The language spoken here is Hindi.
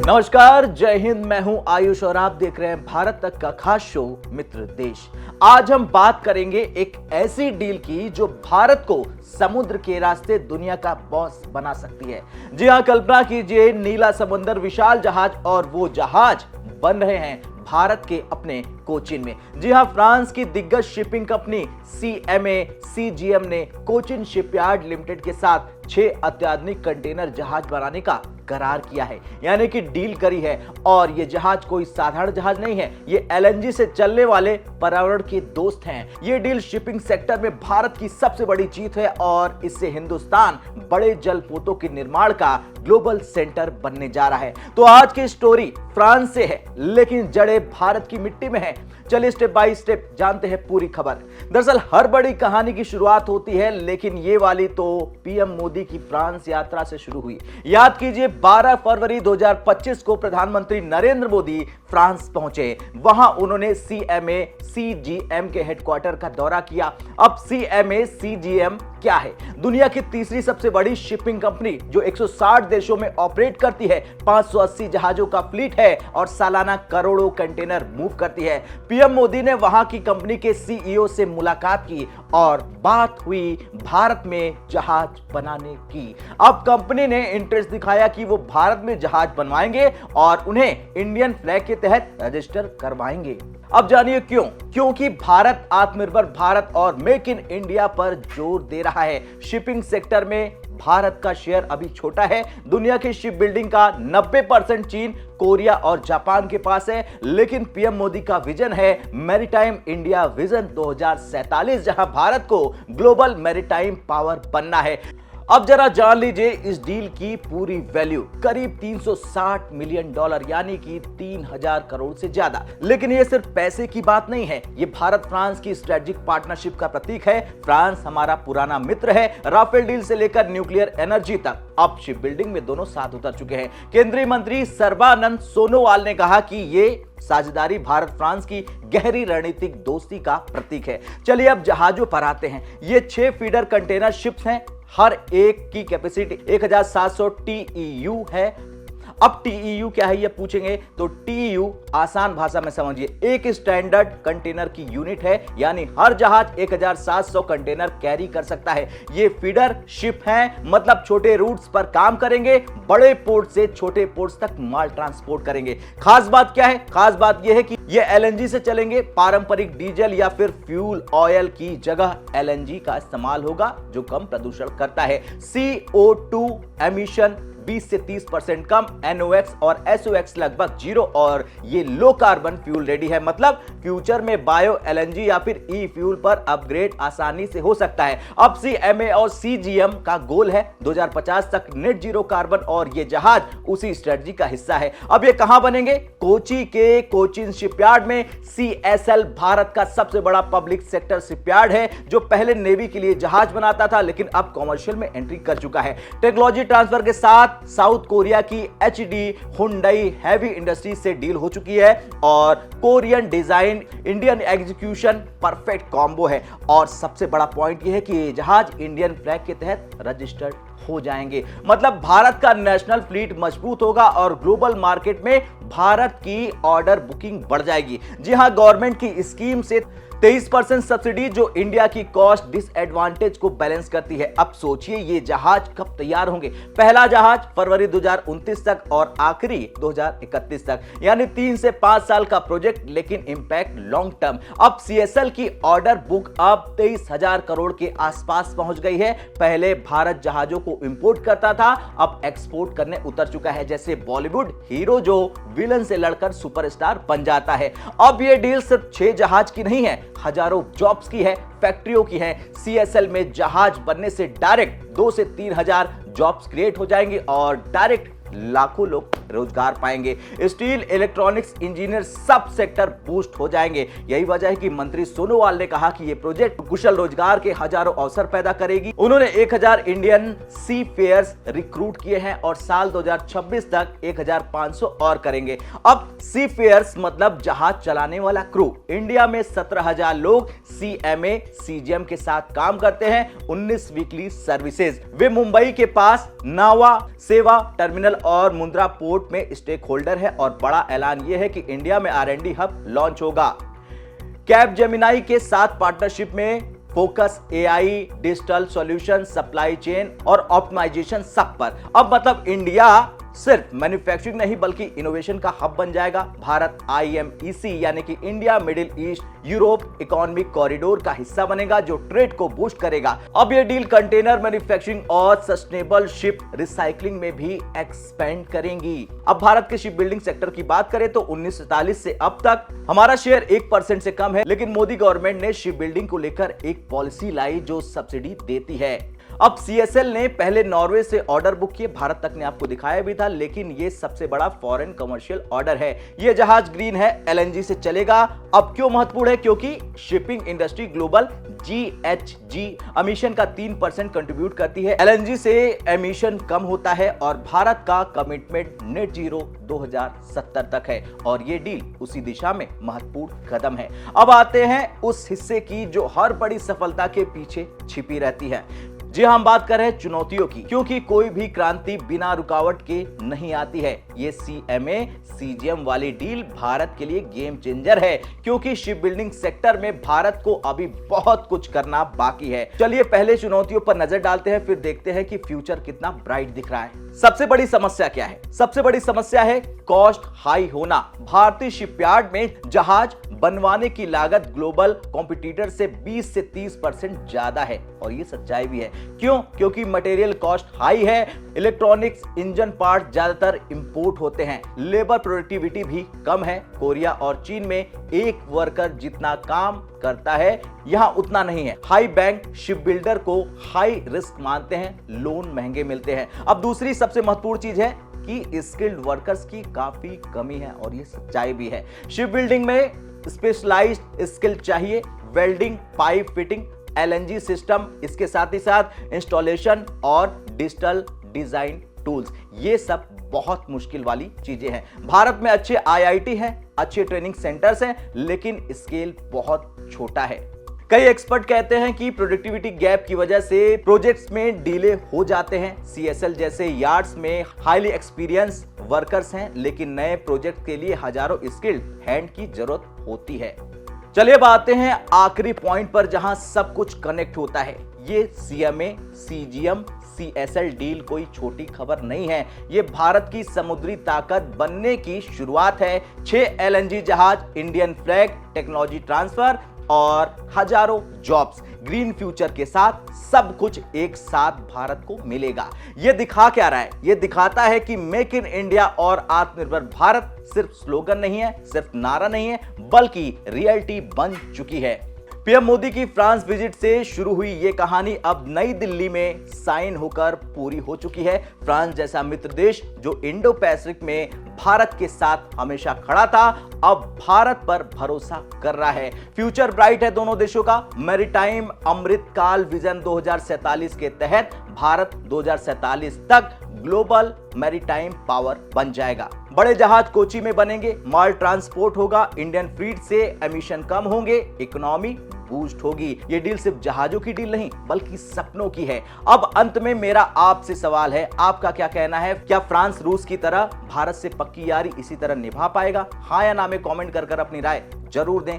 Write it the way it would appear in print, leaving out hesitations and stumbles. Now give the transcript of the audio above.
नमस्कार, जय हिंद। मैं हूं आयुष और आप देख रहे हैं भारत तक का खास शो मित्र देश। आज हम बात करेंगे एक ऐसी डील की जो भारत को समुद्र के रास्ते दुनिया का बॉस बना सकती है। जी हां, कल्पना कीजिए, नीला समंदर, विशाल जहाज, और वो जहाज बन रहे हैं भारत के अपने कोचिन में। जी हां, फ्रांस की दिग्गज शिपिंग कंपनी CMA CGM ने कोचिन शिपयार्ड लिमिटेड के साथ 6 अत्याधुनिक कंटेनर जहाज बनाने का करार किया है, यानी कि डील करी है। और ये जहाज कोई साधारण जहाज नहीं है, ये LNG से चलने वाले पर्यावरण के दोस्त हैं। ये डील शिपिंग सेक्टर में भारत की सबसे बड़ी जीत है और इससे हिंदुस्तान बड़े जलपोतों के निर्माण का ग्लोबल सेंटर बनने जा रहा है। तो आज की स्टोरी फ्रांस से है, लेकिन जड़ें भारत की मिट्टी में है। चलिए स्टेप बाय स्टेप जानते हैं पूरी खबर। दरअसल हर बड़ी कहानी की शुरुआत होती है, लेकिन ये वाली तो PM मोदी की फ्रांस यात्रा से शुरू हुई। याद कीजिए, 12 फरवरी 2025 को प्रधानमंत्री नरेंद्र मोदी फ्रांस पहुंचे। वहां उन्होंने CMA CGM के हेडक्वार्टर का दौरा किया। अब CMA CGM क्या है? दुनिया की तीसरी सबसे बड़ी शिपिंग कंपनी जो 160 देशों में ऑपरेट करती है, 580 जहाजों का फ्लीट है और सालाना करोड़ों कंटेनर मूव करती है। PM मोदी ने वहां की कंपनी के CEO से मुलाकात की और बात हुई भारत में जहाज बनाने की। अब कंपनी ने इंटरेस्ट दिखाया कि वो भारत में जहाज बनवाएंगे और उन्हें इंडियन फ्लैग के तहत रजिस्टर करवाएंगे। अब जानिए क्यों? क्योंकि भारत आत्मनिर्भर भारत और मेक इन इंडिया पर जोर दे रहा है। शिपिंग सेक्टर में भारत का शेयर अभी छोटा है। दुनिया की शिप बिल्डिंग का 90% चीन, कोरिया और जापान के पास है, लेकिन PM मोदी का विजन है मैरीटाइम इंडिया विजन 2047, जहां भारत को ग्लोबल मैरीटाइम पावर बनना है। अब जरा जान लीजिए इस डील की पूरी वैल्यू, करीब $360 मिलियन, यानी कि 3000 करोड़ से ज्यादा। लेकिन ये सिर्फ पैसे की बात नहीं है, ये भारत फ्रांस की स्ट्रेटेजिक पार्टनरशिप का प्रतीक है। फ्रांस हमारा पुराना मित्र है, राफेल डील से लेकर न्यूक्लियर एनर्जी तक। अब शिप बिल्डिंग में दोनों साथ उतर चुके हैं। केंद्रीय मंत्री सर्बानंद सोनोवाल ने कहा कि ये साझेदारी भारत फ्रांस की गहरी रणनीतिक दोस्ती का प्रतीक है। चलिए अब जहाजों पर आते हैं। ये 6 फीडर कंटेनर शिप्स हैं, हर एक की कैपेसिटी 1700 TEU है। अब TEU क्या है ये पूछेंगे तो TEU आसान भाषा में समझिए, एक स्टैंडर्ड कंटेनर की यूनिट है, यानी हर जहाज 1700 कंटेनर कैरी कर सकता है। ये फीडर शिप हैं, मतलब छोटे रूट्स पर काम करेंगे, बड़े पोर्ट से छोटे पोर्ट्स तक माल ट्रांसपोर्ट करेंगे। खास बात क्या है? खास बात यह है कि ये LNG से चलेंगे। पारंपरिक डीजल या फिर फ्यूल ऑयल की जगह LNG का इस्तेमाल होगा, जो कम प्रदूषण करता है। CO2 एमिशन 20 से 30% कम, NOx और SOx लगभग 0, और ये लो कार्बन फ्यूल रेडी है। मतलब फ्यूचर में बायो LNG या फिर ई फ्यूल पर अपग्रेड आसानी से हो सकता है। अब CMA और CGM का गोल है 2050 तक नेट जीरो कार्बन, और ये जहाज उसी स्ट्रेटजी का हिस्सा है। अब ये कहां बनेंगे? कोची के कोचिन शिपयार्ड में। CSL भारत का सबसे बड़ा पब्लिक सेक्टर शिपयार्ड है, जो पहले नेवी के लिए जहाज बनाता था, लेकिन अब कॉमर्शियल में एंट्री कर चुका है। टेक्नोलॉजी ट्रांसफर के साथ साउथ कोरिया की HD हुंडई हैवी इंडस्ट्री से डील हो चुकी है, और Korean design Indian execution perfect combo है। और सबसे बड़ा पॉइंट यह है कि ये जहाज इंडियन फ्लैग के तहत रजिस्टर्ड हो जाएंगे। मतलब भारत का नेशनल फ्लीट मजबूत होगा और ग्लोबल मार्केट में भारत की ऑर्डर बुकिंग बढ़ जाएगी। जी हां, गवर्नमेंट की स्कीम से 23% सब्सिडी, जो इंडिया की कॉस्ट डिसएडवांटेज को बैलेंस करती है। अब सोचिए ये जहाज कब तैयार होंगे? पहला जहाज फरवरी 2029 तक और आखिरी 2031 तक, यानी 3 से 5 साल का प्रोजेक्ट, लेकिन इंपैक्ट लॉन्ग टर्म। अब CSL की ऑर्डर बुक अब 23,000 करोड़ के आसपास पहुंच गई है। पहले भारत जहाजों को इंपोर्ट करता था, अब एक्सपोर्ट करने उतर चुका है, जैसे बॉलीवुड हीरो जो विलन से लड़कर सुपरस्टार बन जाता है। अब ये डील सिर्फ 6 जहाज की नहीं है, हजारों जॉब्स की है, फैक्ट्रियों की है। CSL में जहाज बनने से डायरेक्ट 2 से 3 हजार जॉब्स क्रिएट हो जाएंगे और डायरेक्ट लाखों लोग रोजगार पाएंगे। स्टील, इलेक्ट्रॉनिक्स, इंजीनियर, सब सेक्टर बूस्ट हो जाएंगे। यही वजह है कि मंत्री सोनोवाल ने कहा कि यह प्रोजेक्ट कुशल रोजगार के हजारों अवसर पैदा करेगी। उन्होंने 1000 इंडियन सी फेयर्स रिक्रूट किए हैं और साल 2026 तक 1500 और करेंगे। अब सी फेयर्स मतलब जहाज चलाने वाला क्रू। इंडिया में 17,000 लोग CMA CGM के साथ काम करते हैं, 19 वीकली सर्विसेज। वे मुंबई के पास नावा सेवा टर्मिनल और मुंद्रा पोर्ट में स्टेक होल्डर है और बड़ा ऐलान यह है कि इंडिया में R&D हब लॉन्च होगा। कैपजेमिनी के साथ पार्टनरशिप में focus AI, digital solution, supply chain और ऑप्टिमाइजेशन सब पर। अब मतलब इंडिया सिर्फ मैन्युफैक्चरिंग नहीं बल्कि इनोवेशन का हब बन जाएगा। भारत IMEC यानी कि India middle east Europe economic corridor का हिस्सा बनेगा जो ट्रेड को बूस्ट करेगा। अब यह डील कंटेनर मैन्युफैक्चरिंग और सस्टेनेबल शिप रिसाइकलिंग में भी एक्सपेंड करेंगी। अब भारत के शिप बिल्डिंग सेक्टर की बात करें तो 1947 से अब तक हमारा शेयर 1% से कम है, लेकिन मोदी गवर्नमेंट ने शिप बिल्डिंग को लेकर एक पॉलिसी लाई जो सब्सिडी देती है। अब CSL ने पहले नॉर्वे से ऑर्डर बुक किए, भारत तक ने आपको दिखाया भी था, लेकिन ये सबसे बड़ा फॉरेन कमर्शियल ऑर्डर है। ये जहाज ग्रीन है, LNG से चलेगा। अब क्यों महत्वपूर्ण है? क्योंकि shipping industry global GHG emission का 3% कंट्रीब्यूट करती है। LNG से एमिशन कम होता है और भारत का कमिटमेंट नेट जीरो 2070 तक है और ये डील उसी दिशा में महत्वपूर्ण कदम है। अब आते हैं उस हिस्से की जो हर बड़ी सफलता के पीछे छिपी रहती है। जी हम बात कर रहे हैं चुनौतियों की, क्योंकि कोई भी क्रांति बिना रुकावट के नहीं आती है। ये CMA CGM वाली डील भारत के लिए गेम चेंजर है, क्योंकि शिप बिल्डिंग सेक्टर में भारत को अभी बहुत कुछ करना बाकी है। चलिए पहले चुनौतियों पर नजर डालते हैं, फिर देखते हैं कि फ्यूचर कितना ब्राइट दिख रहा है। सबसे बड़ी समस्या क्या है? सबसे बड़ी समस्या है कॉस्ट हाई होना। भारतीय शिपयार्ड में जहाज बनवाने की लागत ग्लोबल कॉम्पिटिटर से 20 से 30% ज्यादा है और ये सच्चाई भी है। क्यों? क्योंकि मटेरियल कॉस्ट हाई है, इलेक्ट्रॉनिक्स, इंजन पार्ट ज्यादातर इंपोर्ट होते हैं, लेबर प्रोडक्टिविटी भी कम है। कोरिया और चीन में एक वर्कर जितना काम करता है यहां उतना नहीं है। हाई बैंक शिप बिल्डर को हाई रिस्क मानते हैं, लोन महंगे मिलते हैं। अब दूसरी सबसे महत्वपूर्ण चीज है कि स्किल्ड वर्कर्स की काफी कमी है और ये सच्चाई भी है। शिप बिल्डिंग में स्पेशलाइज्ड स्किल चाहिए, welding, pipe fitting, LNG system, इसके साथ ही साथ इंस्टॉलेशन और डिजिटल डिजाइन टूल्स, ये सब बहुत मुश्किल वाली चीजें हैं। भारत में अच्छे IIT हैं, अच्छे ट्रेनिंग सेंटर्स हैं, लेकिन स्केल बहुत छोटा है। कई एक्सपर्ट कहते हैं कि प्रोडक्टिविटी गैप की वजह से प्रोजेक्ट्स में डिले हो जाते हैं। CSL जैसे यार्ड्स में हाईली एक्सपीरियंस वर्कर्स हैं, लेकिन नए प्रोजेक्ट के लिए हजारों स्किल्ड हैंड की जरूरत होती है। चलिए अब आते हैं आखिरी पॉइंट पर जहां सब कुछ कनेक्ट होता है। ये CMA CGM CSL डील कोई छोटी खबर नहीं है, ये भारत की समुद्री ताकत बनने की शुरुआत है। 6 LNG जहाज, इंडियन फ्लैग, टेक्नोलॉजी ट्रांसफर और हजारों जॉब्स, ग्रीन फ्यूचर के साथ सब कुछ एक साथ भारत को मिलेगा। यह दिखा क्या रहा है? यह दिखाता है कि मेक इन इंडिया और आत्मनिर्भर भारत सिर्फ स्लोगन नहीं है, सिर्फ नारा नहीं है, बल्कि रियलिटी बन चुकी है। पीएम मोदी की फ्रांस विजिट से शुरू हुई ये कहानी अब नई दिल्ली में साइन होकर पूरी हो चुकी है। फ्रांस जैसा मित्र देश जो इंडो पैसिफिक में भारत के साथ हमेशा खड़ा था, अब भारत पर भरोसा कर रहा है। फ्यूचर ब्राइट है दोनों देशों का। मैरीटाइम अमृतकाल विजन 2047 के तहत भारत 2047 तक ग्लोबल मैरीटाइम पावर बन जाएगा। बड़े जहाज कोची में बनेंगे, माल ट्रांसपोर्ट होगा, इंडियन फ्लीट से एमिशन कम होंगे, इकोनॉमी बूस्ट होगी। ये डील सिर्फ जहाजों की डील नहीं बल्कि सपनों की है। अब अंत में मेरा आपसे सवाल है, आपका क्या कहना है? क्या फ्रांस रूस की तरह भारत से पक्की यारी इसी तरह निभा पाएगा? हाँ या ना में कमेंट कर अपनी राय जरूर दें।